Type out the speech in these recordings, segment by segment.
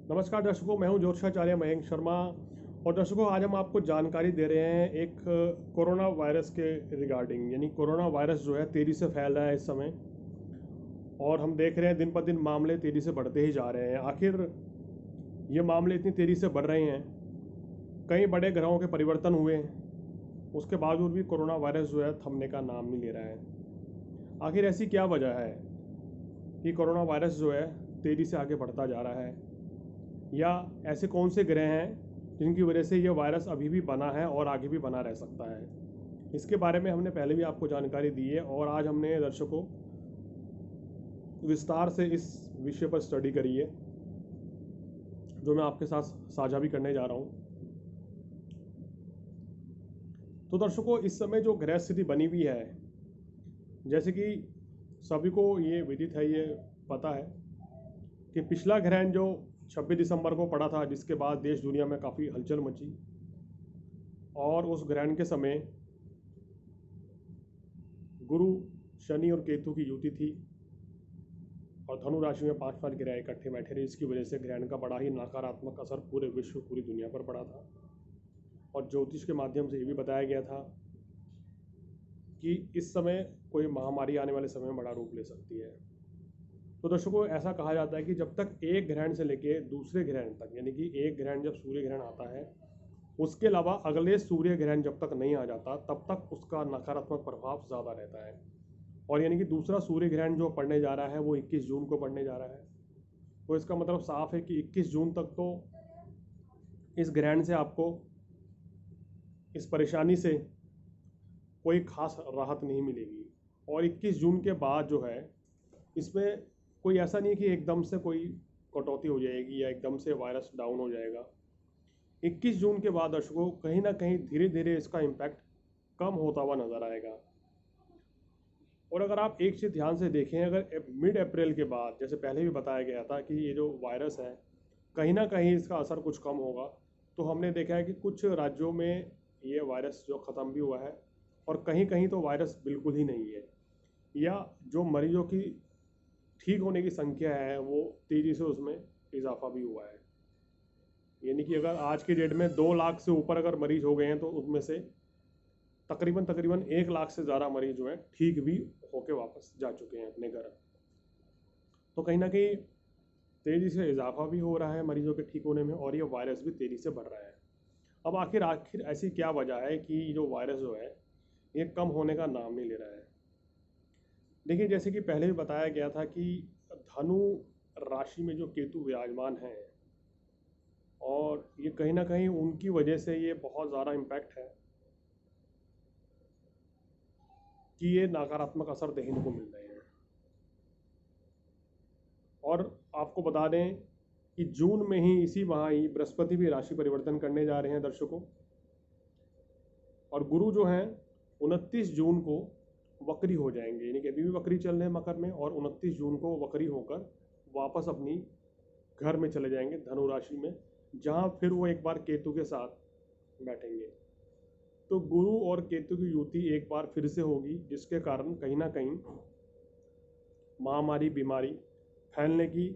नमस्कार दर्शकों, मैं हूं ज्योतिषाचार्य मयंक शर्मा। और दर्शकों, आज हम आपको जानकारी दे रहे हैं एक कोरोना वायरस के रिगार्डिंग। यानी कोरोना वायरस जो है तेज़ी से फैल रहा है इस समय, और हम देख रहे हैं दिन पर दिन मामले तेज़ी से बढ़ते ही जा रहे हैं। आखिर ये मामले इतनी तेज़ी से बढ़ रहे हैं, कई बड़े ग्रहों के परिवर्तन हुए हैं, उसके बावजूद भी कोरोना वायरस जो है थमने का नाम नहीं ले रहा है। आखिर ऐसी क्या वजह है कि कोरोना वायरस जो है तेज़ी से आगे बढ़ता जा रहा है, या ऐसे कौन से ग्रह हैं जिनकी वजह से ये वायरस अभी भी बना है और आगे भी बना रह सकता है। इसके बारे में हमने पहले भी आपको जानकारी दी है, और आज हमने दर्शकों विस्तार से इस विषय पर स्टडी करी है, जो मैं आपके साथ साझा भी करने जा रहा हूँ। तो दर्शकों, इस समय जो ग्रह स्थिति बनी हुई है, जैसे कि सभी को ये विदित है, ये पता है कि पिछला ग्रहण जो 26 दिसंबर को पड़ा था, जिसके बाद देश दुनिया में काफ़ी हलचल मची, और उस ग्रहण के समय गुरु, शनि और केतु की युति थी, और धनु राशि में 5 ग्रह इकट्ठे बैठे रहे। इसकी वजह से ग्रहण का बड़ा ही नकारात्मक असर पूरे विश्व, पूरी दुनिया पर पड़ा था। और ज्योतिष के माध्यम से ये भी बताया गया था कि इस समय कोई महामारी आने वाले समय में बड़ा रूप ले सकती है। तो दर्शकों, ऐसा कहा जाता है कि जब तक एक ग्रहण से लेके दूसरे ग्रहण तक, यानी कि एक ग्रहण जब सूर्य ग्रहण आता है, उसके अलावा अगले सूर्य ग्रहण जब तक नहीं आ जाता, तब तक उसका नकारात्मक प्रभाव ज़्यादा रहता है। और यानी कि दूसरा सूर्य ग्रहण जो पड़ने जा रहा है वो 21 जून को पड़ने जा रहा है। तो इसका मतलब साफ है कि 21 जून तक तो इस ग्रहण से आपको इस परेशानी से कोई खास राहत नहीं मिलेगी। और 21 जून के बाद जो है, इसमें कोई ऐसा नहीं कि एकदम से कोई कटौती हो जाएगी या एकदम से वायरस डाउन हो जाएगा। 21 जून के बाद दर्शकों कहीं ना कहीं धीरे धीरे इसका इम्पैक्ट कम होता हुआ नजर आएगा। और अगर आप एक चीज़ ध्यान से देखें, अगर मिड अप्रैल के बाद, जैसे पहले भी बताया गया था कि ये जो वायरस है कहीं ना कहीं इसका असर कुछ कम होगा, तो हमने देखा है कि कुछ राज्यों में ये वायरस जो ख़त्म भी हुआ है, और कहीं कहीं तो वायरस बिल्कुल ही नहीं है, या जो मरीजों की ठीक होने की संख्या है वो तेज़ी से उसमें इजाफा भी हुआ है। यानी कि अगर आज की डेट में 2 लाख से ऊपर अगर मरीज हो गए हैं, तो उसमें से तकरीबन तकरीबन 1 लाख से ज़्यादा मरीज जो हैं ठीक भी होके वापस जा चुके हैं अपने घर। तो कहीं ना कहीं तेज़ी से इजाफा भी हो रहा है मरीजों के ठीक होने में, और ये वायरस भी तेज़ी से बढ़ रहा है। अब आखिर आखिर ऐसी क्या वजह है कि जो वायरस जो है ये कम होने का नाम नहीं ले रहा है। देखिए, जैसे कि पहले भी बताया गया था कि धनु राशि में जो केतु विराजमान है, और ये कहीं ना कहीं उनकी वजह से ये बहुत ज़्यादा इम्पैक्ट है कि ये नकारात्मक असर देखने को मिल रहे हैं। और आपको बता दें कि जून में ही, इसी माह ही, बृहस्पति भी राशि परिवर्तन करने जा रहे हैं दर्शकों। और गुरु जो हैं 29 जून को वक्री हो जाएंगे, यानी कि अभी भी वक्री चल रहे हैं मकर में, और 29 जून को वक्री होकर वापस अपनी घर में चले जाएंगे धनु राशि में, जहां फिर वो एक बार केतु के साथ बैठेंगे। तो गुरु और केतु की युति एक बार फिर से होगी, जिसके कारण कहीं ना कहीं महामारी, बीमारी फैलने की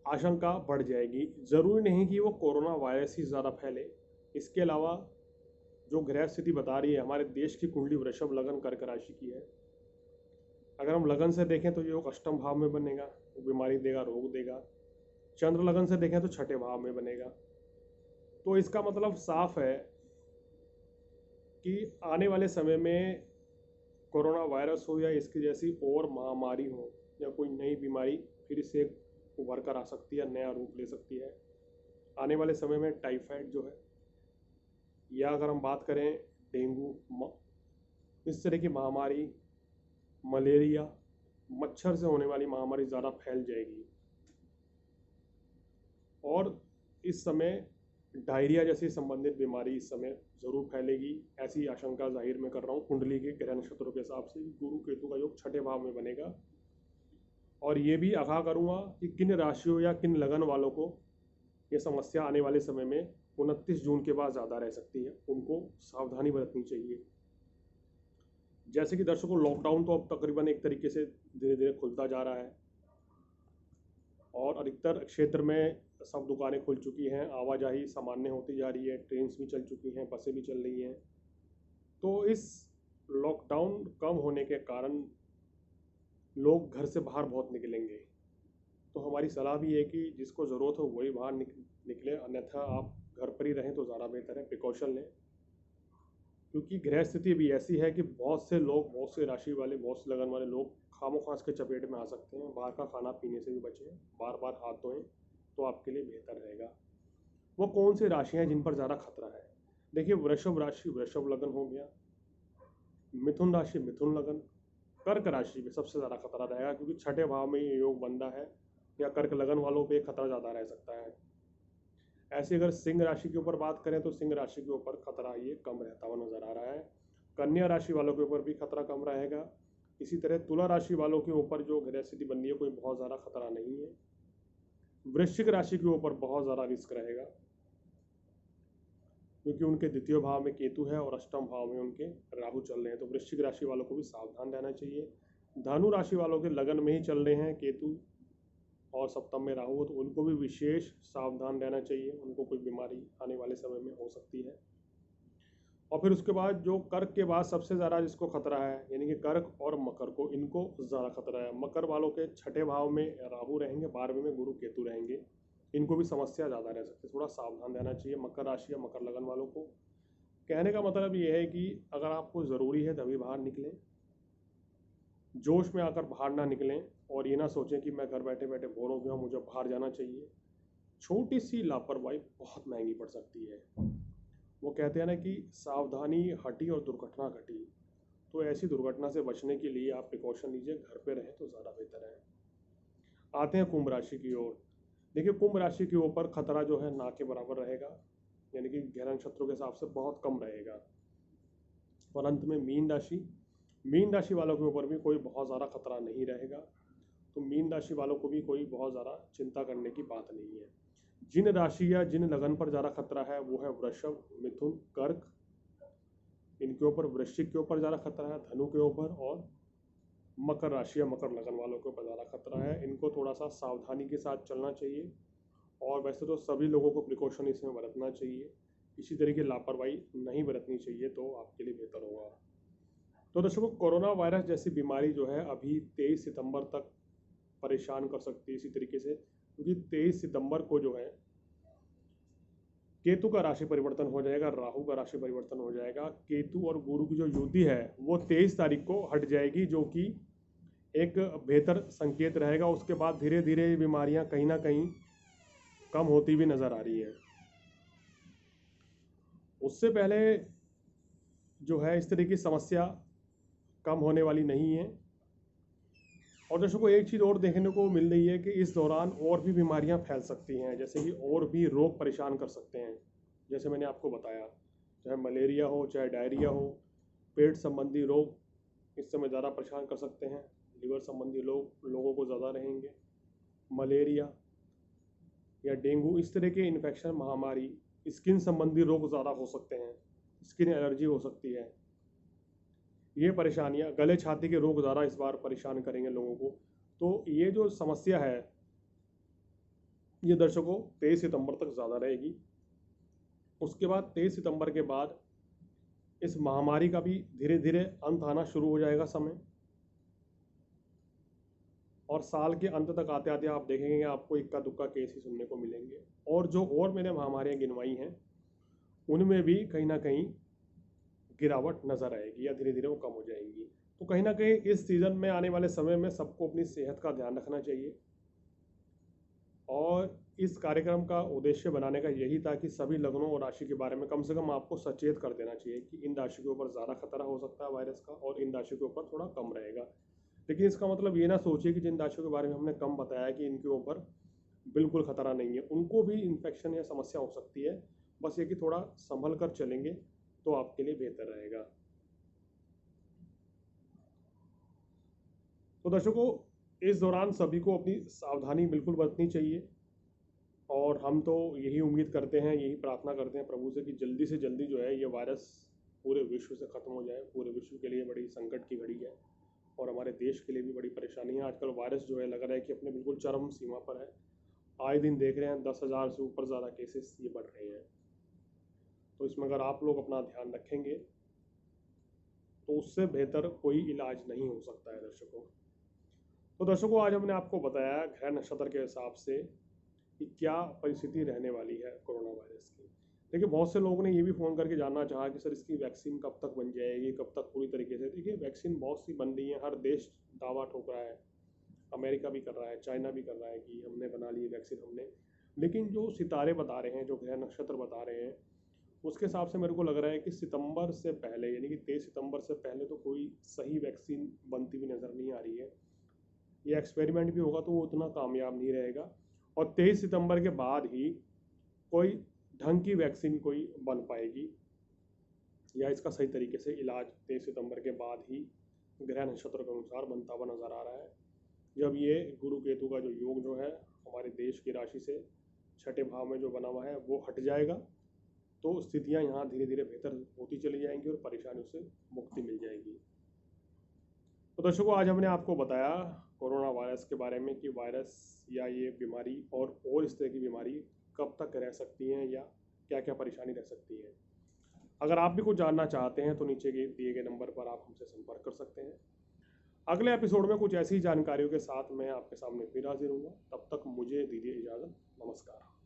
आशंका बढ़ जाएगी। ज़रूरी नहीं कि वो कोरोना वायरस ही ज़्यादा फैले। इसके अलावा जो ग्रह स्थिति बता रही है, हमारे देश की कुंडली वृषभ, लगन, कर्क राशि की है। अगर हम लगन से देखें तो योग अष्टम भाव में बनेगा, वो बीमारी देगा, रोग देगा। चंद्र लगन से देखें तो छठे भाव में बनेगा। तो इसका मतलब साफ है कि आने वाले समय में कोरोना वायरस हो या इसकी जैसी और महामारी हो, या कोई नई बीमारी फिर से उभर कर आ सकती है, नया रूप ले सकती है। आने वाले समय में टाइफाइड जो है, या अगर हम बात करें डेंगू, इस तरह की महामारी, मलेरिया, मच्छर से होने वाली महामारी ज़्यादा फैल जाएगी। और इस समय डायरिया जैसी संबंधित बीमारी इस समय ज़रूर फैलेगी, ऐसी आशंका जाहिर मैं कर रहा हूँ कुंडली के ग्रह नक्षत्रों के हिसाब से। गुरु केतु का योग छठे भाव में बनेगा। और ये भी आगाह करूँगा कि किन राशियों या किन लगन वालों को ये समस्या आने वाले समय में 29 जून के बाद ज़्यादा रह सकती है, उनको सावधानी बरतनी चाहिए। जैसे कि दर्शकों, लॉकडाउन तो अब तकरीबन एक तरीके से धीरे धीरे खुलता जा रहा है, और अधिकतर क्षेत्र में सब दुकानें खुल चुकी हैं, आवाजाही सामान्य होती जा रही है, ट्रेन्स भी चल चुकी हैं, बसें भी चल रही हैं। तो इस लॉकडाउन कम होने के कारण लोग घर से बाहर बहुत निकलेंगे। तो हमारी सलाह भी है कि जिसको ज़रूरत हो वही बाहर निकले, अन्यथा आप घर पर ही रहें तो ज़्यादा बेहतर है, प्रिकॉशन लें। क्योंकि गृह स्थिति भी ऐसी है कि बहुत से लोग, बहुत से राशि वाले, बहुत से लगन वाले लोग खामोखास के चपेट में आ सकते हैं। बाहर का खाना पीने से भी बचें, बार बार हाथ धोएं, तो आपके लिए बेहतर रहेगा। वो कौन सी राशियाँ हैं जिन पर ज़्यादा खतरा है? देखिए, वृषभ राशि, वृषभ लगन हो गया, मिथुन राशि, मिथुन लगन, कर्क राशि में सबसे ज़्यादा खतरा रहेगा, क्योंकि छठे भाव में ये योग बंदा है, या कर्क लगन वालों पे खतरा ज़्यादा रह सकता है। ऐसे अगर सिंह राशि के ऊपर बात करें तो सिंह राशि के ऊपर खतरा ये कम रहता हुआ नजर आ रहा है। कन्या राशि वालों के ऊपर भी खतरा कम रहेगा। इसी तरह तुला राशि वालों के ऊपर जो ग्रह स्थिति बन रही है, कोई बहुत ज़्यादा खतरा नहीं है। वृश्चिक राशि के ऊपर बहुत ज़्यादा रिस्क रहेगा, क्योंकि उनके द्वितीय भाव में केतु है और अष्टम भाव में उनके राहु चल रहे हैं। तो वृश्चिक राशि वालों को भी सावधान रहना चाहिए। धनु राशि वालों के लगन में ही चल रहे हैं केतु और सप्तम में राहु, तो उनको भी विशेष सावधान रहना चाहिए, उनको कोई बीमारी आने वाले समय में हो सकती है। और फिर उसके बाद जो कर्क के बाद सबसे ज़्यादा जिसको खतरा है, यानी कि कर्क और मकर को, इनको ज़्यादा खतरा है। मकर वालों के छठे भाव में राहु रहेंगे, 12वें में गुरु केतु रहेंगे, इनको भी समस्या ज़्यादा रह सकती है, थोड़ा सावधान रहना चाहिए मकर राशि या मकर लगन वालों को। कहने का मतलब ये है कि अगर आपको ज़रूरी है तभी बाहर निकलें, जोश में आकर बाहर ना निकलें, और ये ना सोचें कि मैं घर बैठे बैठे बोर हो गया, मुझे बाहर जाना चाहिए। छोटी सी लापरवाही बहुत महंगी पड़ सकती है। वो कहते हैं ना कि सावधानी हटी और दुर्घटना घटी। तो ऐसी दुर्घटना से बचने के लिए आप प्रिकॉशन लीजिए, घर पे रहें तो ज़्यादा बेहतर है। आते हैं कुंभ राशि की ओर। देखिए, कुंभ राशि के ऊपर खतरा जो है ना के बराबर रहेगा, यानी कि ग्रह नक्षत्रों के हिसाब से बहुत कम रहेगा। और अंत में मीन राशि, मीन राशि वालों के ऊपर भी कोई बहुत ज़्यादा खतरा नहीं रहेगा। तो मीन राशि वालों को भी कोई बहुत ज़्यादा चिंता करने की बात नहीं है। जिन राशि या जिन लगन पर ज़्यादा खतरा है वो है वृषभ, मिथुन, कर्क, इनके ऊपर। वृश्चिक के ऊपर ज़्यादा खतरा है, धनु के ऊपर, और मकर राशि या मकर लगन वालों के ऊपर ज़्यादा खतरा है। इनको थोड़ा सा सावधानी के साथ चलना चाहिए, और वैसे तो सभी लोगों को प्रिकॉशन इसमें बरतना चाहिए, इसी तरह की लापरवाही नहीं बरतनी चाहिए, तो आपके लिए बेहतर होगा। तो दर्शकों, कोरोना वायरस जैसी बीमारी जो है अभी 23 सितंबर तक परेशान कर सकती है इसी तरीके से, क्योंकि 23 सितंबर को जो है केतु का राशि परिवर्तन हो जाएगा, राहु का राशि परिवर्तन हो जाएगा। केतु और गुरु की जो युति है वो 23 तारीख को हट जाएगी, जो कि एक बेहतर संकेत रहेगा। उसके बाद धीरे धीरे बीमारियां कहीं ना कहीं कम होती भी नजर आ रही है। उससे पहले जो है इस तरह की समस्या कम होने वाली नहीं है। और दर्शकों, एक चीज़ और देखने को मिल रही है कि इस दौरान और भी बीमारियां फैल सकती हैं, जैसे कि और भी रोग परेशान कर सकते हैं। जैसे मैंने आपको बताया, चाहे मलेरिया हो, चाहे डायरिया हो, पेट संबंधी रोग इस समय ज़्यादा परेशान कर सकते हैं। लिवर संबंधी लोगों को ज़्यादा रहेंगे। मलेरिया या डेंगू, इस तरह के इन्फेक्शन, महामारी, स्किन संबंधी रोग ज़्यादा हो सकते हैं, स्किन एलर्जी हो सकती है। ये परेशानियां, गले छाती के रोग ज़्यादा इस बार परेशान करेंगे लोगों को। तो ये जो समस्या है ये दर्शकों 23 सितंबर तक ज़्यादा रहेगी। उसके बाद 23 सितंबर के बाद इस महामारी का भी धीरे धीरे अंत आना शुरू हो जाएगा समय, और साल के अंत तक आते आते आप देखेंगे आपको इक्का दुक्का केस ही सुनने को मिलेंगे। और जो और मैंने महामारियां गिनवाई हैं उनमें भी कहीं ना कहीं गिरावट नजर आएगी, या धीरे धीरे वो कम हो जाएंगी। तो कहीं ना कहीं इस सीज़न में, आने वाले समय में, सबको अपनी सेहत का ध्यान रखना चाहिए। और इस कार्यक्रम का उद्देश्य बनाने का यही था कि सभी लग्नों और राशि के बारे में कम से कम आपको सचेत कर देना चाहिए कि इन राशि के ऊपर ज़्यादा खतरा हो सकता है वायरस का, और इन राशि के ऊपर थोड़ा कम रहेगा। लेकिन इसका मतलब ये ना सोचिए कि जिन राशियों के बारे में हमने कम बताया कि इनके ऊपर बिल्कुल खतरा नहीं है, उनको भी इन्फेक्शन या समस्या हो सकती है। बस ये कि थोड़ा संभल कर चलेंगे तो आपके लिए बेहतर रहेगा। तो दर्शकों, इस दौरान सभी को अपनी सावधानी बिल्कुल बरतनी चाहिए, और हम तो यही उम्मीद करते हैं, यही प्रार्थना करते हैं प्रभु से कि जल्दी से जल्दी जो है ये वायरस पूरे विश्व से ख़त्म हो जाए। पूरे विश्व के लिए बड़ी संकट की घड़ी है, और हमारे देश के लिए भी बड़ी परेशानी है। आजकल वायरस जो है लग रहा है कि अपने बिल्कुल चरम सीमा पर है। आए दिन देख रहे हैं 10,000 से ऊपर ज़्यादा केसेस ये बढ़ रहे हैं। तो इसमें अगर आप लोग अपना ध्यान रखेंगे तो उससे बेहतर कोई इलाज नहीं हो सकता है दर्शकों। तो दर्शकों, आज हमने आपको बताया ग्रह नक्षत्र के हिसाब से कि क्या परिस्थिति रहने वाली है कोरोना वायरस की। देखिए, बहुत से लोगों ने ये भी फ़ोन करके जानना चाहा कि सर इसकी वैक्सीन कब तक बन जाएगी, कब तक पूरी तरीके से। देखिए, वैक्सीन बहुत सी बन रही है, हर देश दावा ठोक रहा है, अमेरिका भी कर रहा है, चाइना भी कर रहा है कि हमने बना ली वैक्सीन हमने। लेकिन जो सितारे बता रहे हैं, जो ग्रह नक्षत्र बता रहे हैं, उसके हिसाब से मेरे को लग रहा है कि सितंबर से पहले, यानी कि 23 सितंबर से पहले तो कोई सही वैक्सीन बनती हुई नज़र नहीं आ रही है। ये एक्सपेरिमेंट भी होगा तो वो उतना कामयाब नहीं रहेगा, और 23 सितंबर के बाद ही कोई ढंग की वैक्सीन कोई बन पाएगी, या इसका सही तरीके से इलाज 23 सितंबर के बाद ही ग्रह नक्षत्र के अनुसार बनता हुआ नज़र आ रहा है। जब ये गुरु केतु का जो योग जो है हमारे देश की राशि से छठे भाव में जो बना हुआ है वो हट जाएगा, तो स्थितियां यहाँ धीरे धीरे बेहतर होती चली जाएंगी और परेशानियों से मुक्ति मिल जाएगी। तो दर्शकों, आज हमने आपको बताया कोरोना वायरस के बारे में कि वायरस या ये बीमारी और इस तरह की बीमारी कब तक रह सकती हैं या क्या क्या परेशानी रह सकती है। अगर आप भी कुछ जानना चाहते हैं तो नीचे के दिए गए नंबर पर आप हमसे संपर्क कर सकते हैं। अगले एपिसोड में कुछ ऐसी जानकारियों के साथ मैं आपके सामने फिर हाजिर हूँगा। तब तक मुझे दीजिए इजाज़त। नमस्कार।